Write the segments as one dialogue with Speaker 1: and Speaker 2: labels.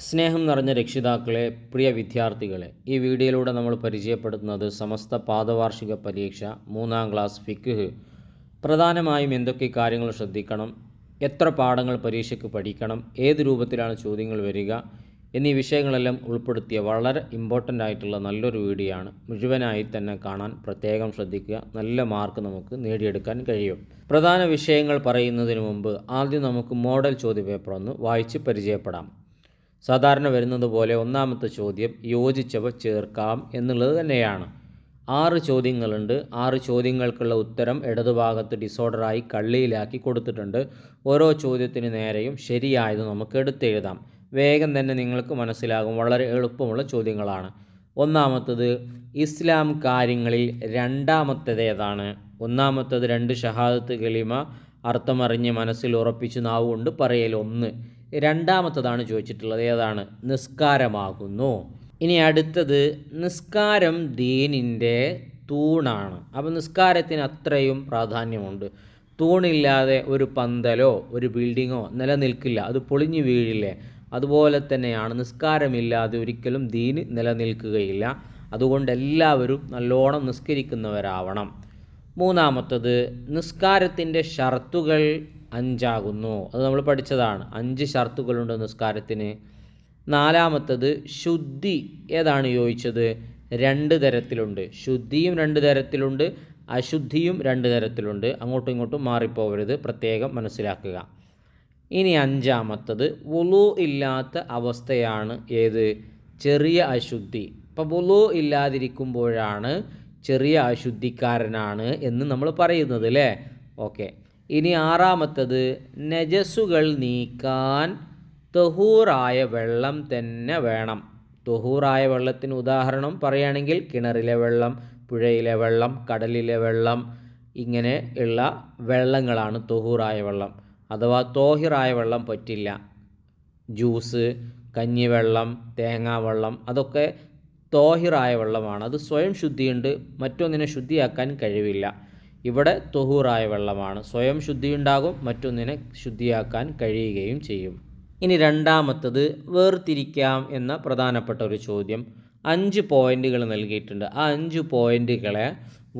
Speaker 1: സ്നേഹം നിറഞ്ഞ രക്ഷിതാക്കളെ, പ്രിയ വിദ്യാർത്ഥികളെ, ഈ വീഡിയോയിലൂടെ നമ്മൾ പരിചയപ്പെടുത്തുന്നത് സമസ്ത പാദവാർഷിക പരീക്ഷ 3ാം ക്ലാസ് ഫിഖ്. പ്രധാനമായും എന്തൊക്കെ കാര്യങ്ങൾ ശ്രദ്ധിക്കണം, എത്ര പാഠങ്ങൾ പരീക്ഷയ്ക്ക് പഠിക്കണം, ഏത് രൂപത്തിലാണ് ചോദ്യങ്ങൾ വരിക എന്നീ വിഷയങ്ങളെല്ലാം ഉൾപ്പെടുത്തിയ വളരെ ഇമ്പോർട്ടൻ്റ് ആയിട്ടുള്ള നല്ലൊരു വീഡിയോ ആണ്. മുഴുവനായി തന്നെ കാണാൻ പ്രത്യേകം ശ്രദ്ധിക്കുക. നല്ല മാർക്ക് നമുക്ക് നേടിയെടുക്കാൻ കഴിയും. പ്രധാന വിഷയങ്ങൾ പറയുന്നതിന് മുമ്പ് ആദ്യം നമുക്ക് മോഡൽ ചോദ്യപേപ്പർ ഒന്ന് വായിച്ച് പരിചയപ്പെടാം. സാധാരണ വരുന്നത് പോലെ ഒന്നാമത്തെ ചോദ്യം യോജിച്ചവ ചേർക്കാം എന്നുള്ളത് തന്നെയാണ്. 6 ചോദ്യങ്ങളുണ്ട്. 6 ചോദ്യങ്ങൾക്കുള്ള ഉത്തരം ഇടതുഭാഗത്ത് ഡിസോർഡറായി കള്ളിയിലാക്കി കൊടുത്തിട്ടുണ്ട്. ഓരോ ചോദ്യത്തിന് നേരെയും ശരിയായത് നമുക്ക് എടുത്തെഴുതാം. വേഗം തന്നെ നിങ്ങൾക്ക് മനസ്സിലാകും. വളരെ എളുപ്പമുള്ള ചോദ്യങ്ങളാണ്. ഒന്നാമത്തത് ഇസ്ലാം കാര്യങ്ങളിൽ രണ്ടാമത്തേത് ഏതാണ്? ഒന്നാമത്തത് 2 ഷഹാദത്ത് കലിമ അർത്ഥമറിഞ്ഞ് മനസ്സിൽ ഉറപ്പിച്ച് നാവുകൊണ്ട് പറയൽ 1. രണ്ടാമത്തതാണ് ചോദിച്ചിട്ടുള്ളത്, ഏതാണ്? നിസ്കാരമാകുന്നു. ഇനി അടുത്തത് നിസ്കാരം ദീനിൻ്റെ തൂണാണ്. അപ്പോൾ നിസ്കാരത്തിന് അത്രയും പ്രാധാന്യമുണ്ട്. തൂണില്ലാതെ ഒരു പന്തലോ ഒരു ബിൽഡിങ്ങോ നിലനിൽക്കില്ല, അത് പൊളിഞ്ഞു വീഴില്ലേ? അതുപോലെ തന്നെയാണ് നിസ്കാരമില്ലാതെ ഒരിക്കലും ദീന് നിലനിൽക്കുകയില്ല. അതുകൊണ്ട് എല്ലാവരും നല്ലോണം നിസ്കരിക്കുന്നവരാവണം. മൂന്നാമത്തത് നിസ്കാരത്തിൻ്റെ ഷർത്തുകൾ 5 ആകുന്നു. അത് നമ്മൾ പഠിച്ചതാണ്. 5 ഷർത്തുകളുണ്ട് നിസ്കാരത്തിന്. നാലാമത്തത് ശുദ്ധി ഏതാണ് ചോദിച്ചത്? 2 തരത്തിലുണ്ട്. ശുദ്ധിയും 2 തരത്തിലുണ്ട്, അശുദ്ധിയും 2 തരത്തിലുണ്ട്. അങ്ങോട്ടും ഇങ്ങോട്ടും മാറിപ്പോവരുത്, പ്രത്യേകം മനസ്സിലാക്കുക. ഇനി 5-മത്തത് വുളു ഇല്ലാത്ത അവസ്ഥയാണ് ഏത്? ചെറിയ അശുദ്ധി. അപ്പോൾ വുളു ഇല്ലാതിരിക്കുമ്പോഴാണ് ചെറിയ അശുദ്ധിക്കാരനാണ് എന്ന് നമ്മൾ പറയുന്നത് അല്ലേ? ഓക്കെ. ഇനി 6-മത്തത് നജസുകൾ നീക്കാൻ തൊഹൂറായ വെള്ളം തന്നെ വേണം. തൊഹൂറായ വെള്ളത്തിന് ഉദാഹരണം പറയുകയാണെങ്കിൽ കിണറിലെ വെള്ളം, പുഴയിലെ വെള്ളം, കടലിലെ വെള്ളം, ഇങ്ങനെ ഉള്ള വെള്ളങ്ങളാണ് തൊഹൂറായ വെള്ളം. അഥവാ തോഹിറായ വെള്ളം പറ്റില്ല. ജ്യൂസ്, കഞ്ഞിവെള്ളം, തേങ്ങാവെള്ളം, അതൊക്കെ തോഹിറായ വെള്ളമാണ്. അത് സ്വയം ശുദ്ധിയുണ്ട്, മറ്റൊന്നിനെ ശുദ്ധിയാക്കാൻ കഴിവില്ല. ഇവിടെ തൊഹൂറായ വെള്ളമാണ്. സ്വയം ശുദ്ധിയുണ്ടാകും, മറ്റൊന്നിനെ ശുദ്ധിയാക്കാൻ കഴിയുകയും ചെയ്യും. ഇനി 2-മത്തത് വേർതിരിക്കാം എന്ന പ്രധാനപ്പെട്ട ഒരു ചോദ്യം. 5 പോയിൻ്റുകൾ നൽകിയിട്ടുണ്ട്. ആ 5 പോയിൻ്റുകളെ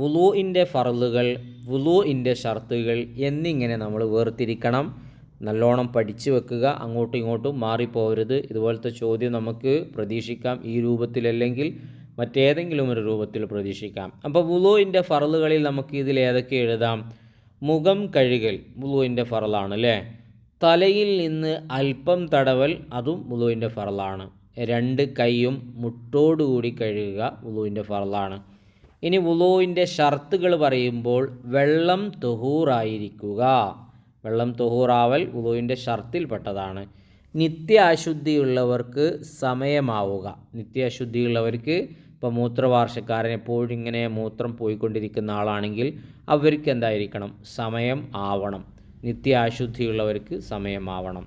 Speaker 1: വുളൂഇൻ്റെ ഫർളുകൾ, വുളൂഇൻ്റെ ഷർത്തുകൾ എന്നിങ്ങനെ നമ്മൾ വേർതിരിക്കണം. നല്ലോണം പഠിച്ചു വെക്കുക, അങ്ങോട്ടും ഇങ്ങോട്ടും മാറിപ്പോകരുത്. ഇതുപോലത്തെ ചോദ്യം നമുക്ക് പ്രതീക്ഷിക്കാം. ഈ രൂപത്തിലല്ലെങ്കിൽ മറ്റേതെങ്കിലും ഒരു രൂപത്തിൽ പ്രതീക്ഷിക്കാം. അപ്പോൾ വുളൂഇൻ്റെ ഫർളുകളിൽ നമുക്ക് ഇതിൽ ഏതൊക്കെ എഴുതാം? മുഖം കഴുകൽ വുളൂഇൻ്റെ ഫർളാണ് അല്ലേ? തലയിൽ നിന്ന് അല്പം തടവൽ, അതും വുളൂഇൻ്റെ ഫർളാണ്. 2 കൈയും മുട്ടോടുകൂടി കഴുകുക വുളൂഇൻ്റെ ഫർളാണ്. ഇനി വുളൂഇൻ്റെ ഷർത്തുകൾ പറയുമ്പോൾ വെള്ളം തൊഹൂറായിരിക്കുക. വെള്ളം തൊഹൂറാവൽ വുളൂഇൻ്റെ ഷർത്തിൽപ്പെട്ടതാണ്. നിത്യ അശുദ്ധിയുള്ളവർക്ക് സമയമാവുക. നിത്യ അശുദ്ധിയുള്ളവർക്ക്, ഇപ്പോൾ മൂത്രവാർഷക്കാരൻ എപ്പോഴും ഇങ്ങനെ മൂത്രം പോയിക്കൊണ്ടിരിക്കുന്ന ആളാണെങ്കിൽ അവർക്ക് എന്തായിരിക്കണം? സമയം ആവണം. നിത്യ അശുദ്ധിയുള്ളവർക്ക് സമയമാവണം.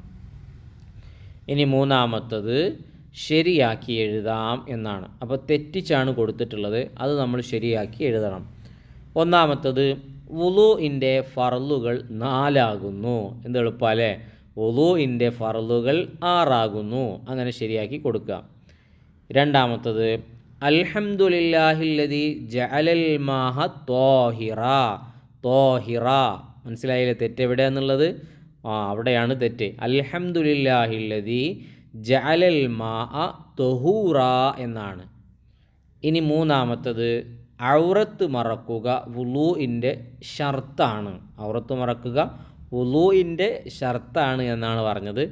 Speaker 1: ഇനി 3-മത്തത് ശരിയാക്കി എഴുതാം എന്നാണ്. അപ്പോൾ തെറ്റിച്ചാണ് കൊടുത്തിട്ടുള്ളത്, അത് നമ്മൾ ശരിയാക്കി എഴുതണം. 1-മത്തത് വുളൂഇൻ്റെ ഫർളുകൾ 4 ആകുന്നു. എന്തെളുപ്പം അല്ലേ? വുളൂഇൻ്റെ ഫർളുകൾ 6 ആകുന്നു. അങ്ങനെ ശരിയാക്കി കൊടുക്കുക. 2-മത്തത് അൽഹംദുലില്ലാഹില്ലദി ജഅലൽ മാഹ ത്വാഹിറ. ത്വാഹിറ മനസ്സിലായില്ലേ? തെറ്റ് എവിടെയാണെന്നുള്ളത്? അവിടെയാണ് തെറ്റ്. അൽഹംദുലില്ലാഹില്ലദി ജഅലൽ മാഅ ത്വഹൂറ എന്നാണ്. ഇനി 3-മത്തത് ഔറത്ത് മറക്കുക വുളൂഇൻ്റെ ഷർത്താണ്. ഔറത്ത് മറക്കുക വുളൂഇൻ്റെ ഷർത്താണ് എന്നാണ് പറഞ്ഞത്.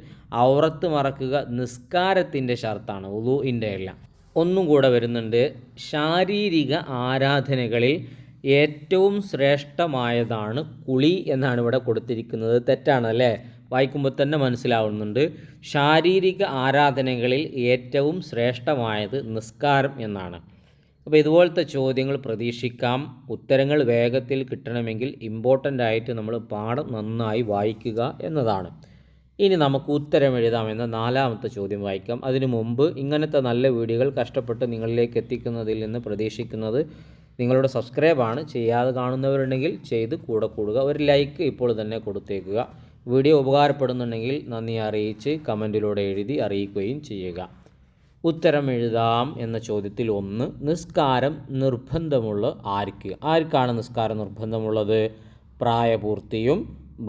Speaker 1: ഔറത്ത് മറക്കുക നിസ്കാരത്തിൻ്റെ ഷർത്താണ്, വുളൂഇൻ്റെ അല്ല. ഒന്നും കൂടെ വരുന്നുണ്ട്. ശാരീരിക ആരാധനകളിൽ ഏറ്റവും ശ്രേഷ്ഠമായതാണ് കുളി എന്നാണ് ഇവിടെ കൊടുത്തിരിക്കുന്നത്. തെറ്റാണല്ലേ? വായിക്കുമ്പോൾ തന്നെ മനസ്സിലാവുന്നുണ്ട്. ശാരീരിക ആരാധനകളിൽ ഏറ്റവും ശ്രേഷ്ഠമായത് നിസ്കാരം എന്നാണ്. അപ്പോൾ ഇതുപോലത്തെ ചോദ്യങ്ങൾ പ്രതീക്ഷിക്കാം. ഉത്തരങ്ങൾ വേഗത്തിൽ കിട്ടണമെങ്കിൽ ഇമ്പോർട്ടൻ്റ് ആയിട്ട് നമ്മൾ പാഠം നന്നായി വായിക്കുക എന്നതാണ്. ഇനി നമുക്ക് ഉത്തരം എഴുതാമെന്ന 4-മത്തെ ചോദ്യം വായിക്കാം. അതിനു മുമ്പ് ഇങ്ങനത്തെ നല്ല വീഡിയോകൾ കഷ്ടപ്പെട്ട് നിങ്ങളിലേക്ക് എത്തിക്കുന്നതിൽ നിന്ന് പ്രതീക്ഷിക്കുന്നത് നിങ്ങളുടെ സബ്സ്ക്രൈബാണ്. ചെയ്യാതെ കാണുന്നവരുണ്ടെങ്കിൽ ചെയ്ത് കൂടെ കൂടുക. ഒരു ലൈക്ക് ഇപ്പോൾ തന്നെ കൊടുത്തേക്കുക. വീഡിയോ ഉപകാരപ്പെടുന്നുണ്ടെങ്കിൽ നന്ദി അറിയിച്ച് കമൻറ്റിലൂടെ എഴുതി അറിയിക്കുകയും ചെയ്യുക. ഉത്തരം എഴുതാം എന്ന ചോദ്യത്തിൽ 1, നിസ്കാരം നിർബന്ധമുള്ള ആർക്കാണ് നിസ്കാരം നിർബന്ധമുള്ളത്? പ്രായപൂർത്തിയും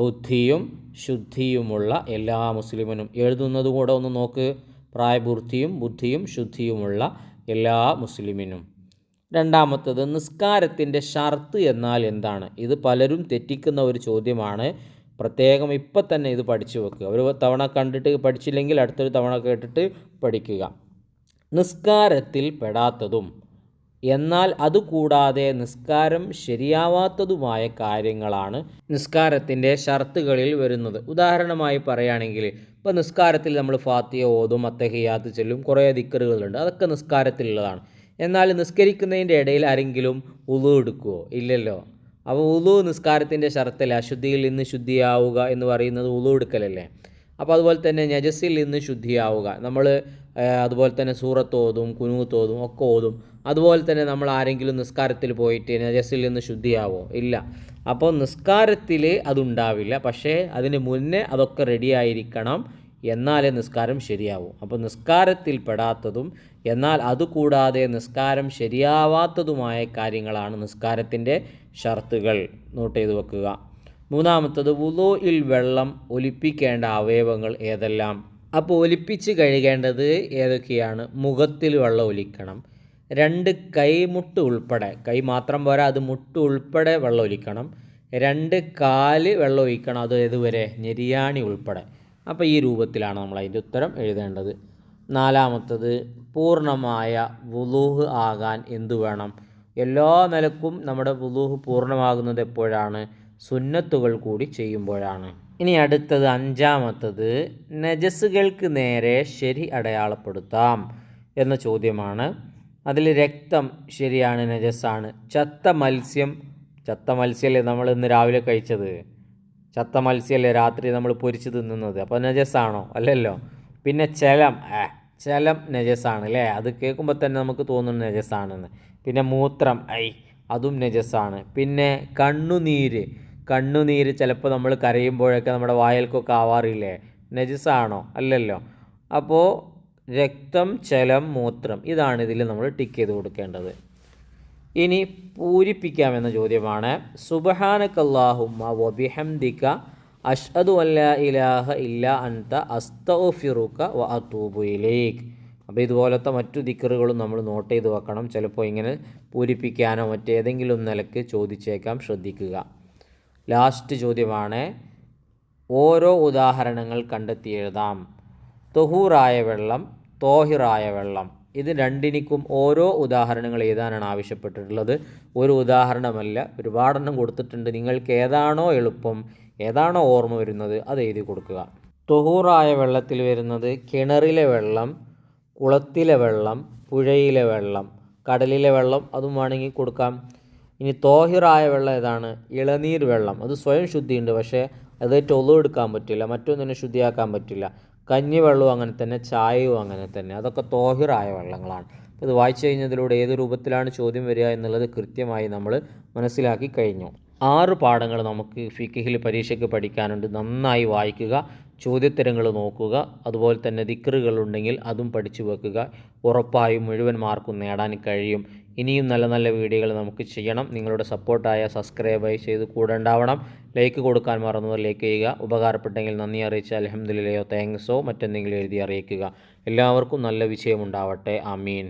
Speaker 1: ബുദ്ധിയും ശുദ്ധിയുമുള്ള എല്ലാ മുസ്ലിമിനും. എഴുതുന്നത് കൂടെ ഒന്ന് നോക്ക്. പ്രായപൂർത്തിയും ബുദ്ധിയും ശുദ്ധിയുമുള്ള എല്ലാ മുസ്ലിമിനും. രണ്ടാമത്തത്, നിസ്കാരത്തിൻ്റെ ഷർത്ത് എന്നാൽ എന്താണ്? ഇത് പലരും തെറ്റിക്കുന്ന ഒരു ചോദ്യമാണ്. പ്രത്യേകം ഇപ്പം തന്നെ ഇത് പഠിച്ചു വെക്കുക. ഒരു തവണ കണ്ടിട്ട് പഠിച്ചില്ലെങ്കിൽ അടുത്തൊരു തവണ കേട്ടിട്ട് പഠിക്കുക. നിസ്കാരത്തിൽ പെടാത്തതും എന്നാൽ അതുകൂടാതെ നിസ്കാരം ശരിയാവാത്തതുമായ കാര്യങ്ങളാണ് നിസ്കാരത്തിൻ്റെ ഷർത്തുകളിൽ വരുന്നത്. ഉദാഹരണമായി പറയുകയാണെങ്കിൽ, ഇപ്പോൾ നിസ്കാരത്തിൽ നമ്മൾ ഫാത്തിഹ ഓതും, അത്തഹിയാത്ത് ചൊല്ലും, കുറേ ദിക്റുകളുണ്ട്. അതൊക്കെ നിസ്കാരത്തിലുള്ളതാണ്. എന്നാൽ നിസ്കരിക്കുന്നതിൻ്റെ ഇടയിൽ ആരെങ്കിലും ഉളു എടുക്കുമോ? ഇല്ലല്ലോ. അപ്പോൾ ഉളു നിസ്കാരത്തിൻ്റെ ഷർത്തല്ല. അശുദ്ധിയിൽ നിന്ന് ശുദ്ധിയാവുക എന്ന് പറയുന്നത് ഉളു എടുക്കലല്ലേ. അപ്പോൾ അതുപോലെ തന്നെ നജസിൽ നിന്ന് ശുദ്ധിയാവുക. നമ്മൾ അതുപോലെ തന്നെ സൂറത്ത് ഓതും, കുനൂത്ത് ഓതും, ഒക്കെ ഓതും. അതുപോലെ തന്നെ നമ്മൾ ആരെങ്കിലും നിസ്കാരത്തിൽ പോയിട്ട് നജസിൽ നിന്ന് ശുദ്ധിയാവോ? ഇല്ല. അപ്പോൾ നിസ്കാരത്തിൽ അതുണ്ടാവില്ല. പക്ഷേ അതിന് മുന്നേ അതൊക്കെ റെഡി ആയിരിക്കണം, എന്നാലേ നിസ്കാരം ശരിയാവും. അപ്പോൾ നിസ്കാരത്തിൽ പെടാത്തതും എന്നാൽ അതുകൂടാതെ നിസ്കാരം ശരിയാവാത്തതുമായ കാര്യങ്ങളാണ് നിസ്കാരത്തിൻ്റെ ഷർത്തുകൾ. നോട്ട് ചെയ്ത് വെക്കുക. മൂന്നാമത്തത്, വുളൂഇൽ വെള്ളം ഒലിപ്പിക്കേണ്ട അവയവങ്ങൾ ഏതെല്ലാം? അപ്പോൾ ഒലിപ്പിച്ച് കഴുകേണ്ടത് ഏതൊക്കെയാണ്? മുഖത്തിൽ വെള്ളം ഒലിക്കണം. 2 കൈമുട്ട് ഉൾപ്പെടെ, കൈ മാത്രം പോരാ, അത് മുട്ട് ഉൾപ്പെടെ വെള്ളം ഒലിക്കണം. 2 കാല് വെള്ളം ഒഴിക്കണം. അത് ഏതുവരെ? ഞെരിയാണി ഉൾപ്പെടെ. അപ്പോൾ ഈ രൂപത്തിലാണ് നമ്മൾ അതിൻ്റെ ഉത്തരം എഴുതേണ്ടത്. നാലാമത്തത്, പൂർണ്ണമായ വുളൂഹ് ആകാൻ എന്തു വേണം? എല്ലാ നിലക്കും നമ്മുടെ വുളൂഹ് പൂർണ്ണമാകുന്നത് എപ്പോഴാണ്? സുന്നത്തുകൾ കൂടി ചെയ്യുമ്പോഴാണ്. ഇനി അടുത്തത്, അഞ്ചാമത്തത്, നജസുകൾക്ക് നേരെ ശരി അടയാളപ്പെടുത്താം എന്ന ചോദ്യമാണ്. അതിൽ രക്തം ശരിയാണ്, നജസാണ്. ചത്ത മത്സ്യമല്ലേ നമ്മൾ ഇന്ന് രാവിലെ കഴിച്ചത്? ചത്ത മത്സ്യമല്ലേ രാത്രി നമ്മൾ പൊരിച്ച് തിന്നുന്നത്? അപ്പോൾ നജസാണോ? അല്ലല്ലോ. പിന്നെ ചലം നജസാണ് അല്ലേ? അത് കേൾക്കുമ്പോൾ തന്നെ നമുക്ക് തോന്നുന്നു നജസാണെന്ന്. പിന്നെ മൂത്രം, അതും നജസാണ്. പിന്നെ കണ്ണുനീര് ചിലപ്പോൾ നമ്മൾ കരയുമ്പോഴൊക്കെ നമ്മുടെ വായൽക്കൊക്കെ ആവാറില്ലേ? നജസാണോ? അല്ലല്ലോ. അപ്പോൾ രക്തം, ചലം, മൂത്രം, ഇതാണ് ഇതിൽ നമ്മൾ ടിക്ക് ചെയ്ത് കൊടുക്കേണ്ടത്. ഇനി പൂരിപ്പിക്കാമെന്ന ചോദ്യമാണ്. സുബ്ഹാനകല്ലാഹുമ്മ വബിഹംദിക അഷ്ഹദു അല്ലാ ഇലാഹ ഇല്ലാ അൻത അസ്തഗ്ഫിറുക വ അതൂബു ഇലൈക്. അപ്പോൾ ഇതുപോലത്തെ മറ്റു ദിക്റുകളും നമ്മൾ നോട്ട് ചെയ്ത് വെക്കണം. ചിലപ്പോൾ ഇങ്ങനെ പൂരിപ്പിക്കാനോ മറ്റേതെങ്കിലും നിലക്ക് ചോദിച്ചേക്കാം, ശ്രദ്ധിക്കുക. ലാസ്റ്റ് ചോദ്യമാണ്. ഓരോ ഉദാഹരണങ്ങൾ കണ്ടെത്തി എഴുതാം. തൊഹൂറായ വെള്ളം, തോഹിറായ വെള്ളം, ഇത് രണ്ടിനും ഓരോ ഉദാഹരണങ്ങൾ എഴുതാനാണ് ആവശ്യപ്പെട്ടിട്ടുള്ളത്. ഒരു ഉദാഹരണമല്ല, ഒരുപാടെണ്ണം കൊടുത്തിട്ടുണ്ട്. നിങ്ങൾക്ക് ഏതാണോ എളുപ്പം, ഏതാണോ ഓർമ്മ വരുന്നത് അത് എഴുതി കൊടുക്കുക. തൊഹൂറായ വെള്ളത്തിൽ വരുന്നത് കിണറിലെ വെള്ളം, കുളത്തിലെ വെള്ളം, പുഴയിലെ വെള്ളം, കടലിലെ വെള്ളം, അതും വേണമെങ്കിൽ കൊടുക്കാം. ഇനി തോഹിറായ വെള്ളം ഏതാണ്? ഇളനീർ വെള്ളം. അത് സ്വയം ശുദ്ധിയുണ്ട്, പക്ഷേ അതായിട്ട് ഒളു എടുക്കാൻ പറ്റില്ല, മറ്റൊന്നിനെ ശുദ്ധിയാക്കാൻ പറ്റില്ല. കഞ്ഞിവെള്ളവും അങ്ങനെ തന്നെ, ചായയും അങ്ങനെ തന്നെ. അതൊക്കെ തോഹിറായ വെള്ളങ്ങളാണ്. ഇത് വായിച്ചു കഴിഞ്ഞതിലൂടെ ഏത് രൂപത്തിലാണ് ചോദ്യം വരിക എന്നുള്ളത് കൃത്യമായി നമ്മൾ മനസ്സിലാക്കി കഴിഞ്ഞു. 6 പാഠങ്ങൾ നമുക്ക് ഫിഖ്ഹിൽ പരീക്ഷയ്ക്ക് പഠിക്കാനുണ്ട്. നന്നായി വായിക്കുക, ചോദ്യോത്തരങ്ങൾ നോക്കുക, അതുപോലെ തന്നെ ദിക്റുകളുണ്ടെങ്കിൽ അതും പഠിച്ചു വെക്കുക. ഉറപ്പായും മുഴുവൻ മാർക്കും നേടാൻ കഴിയും. ഇനിയും നല്ല നല്ല വീഡിയോകൾ നമുക്ക് ചെയ്യണം. നിങ്ങളുടെ സപ്പോർട്ടായ സബ്സ്ക്രൈബ് ചെയ്ത് കൂടെ ഉണ്ടാവണം. ലൈക്ക് കൊടുക്കാൻ മറന്നവർ ലൈക്ക് ചെയ്യുക. ഉപകാരപ്പെട്ടെങ്കിൽ നന്ദി അറിയിച്ച് അൽഹംദുലില്ലയോ താങ്ക്സോ മറ്റെന്തെങ്കിലും എഴുതി അറിയിക്കുക. എല്ലാവർക്കും നല്ല വിജയം ഉണ്ടാവട്ടെ. ആമീൻ.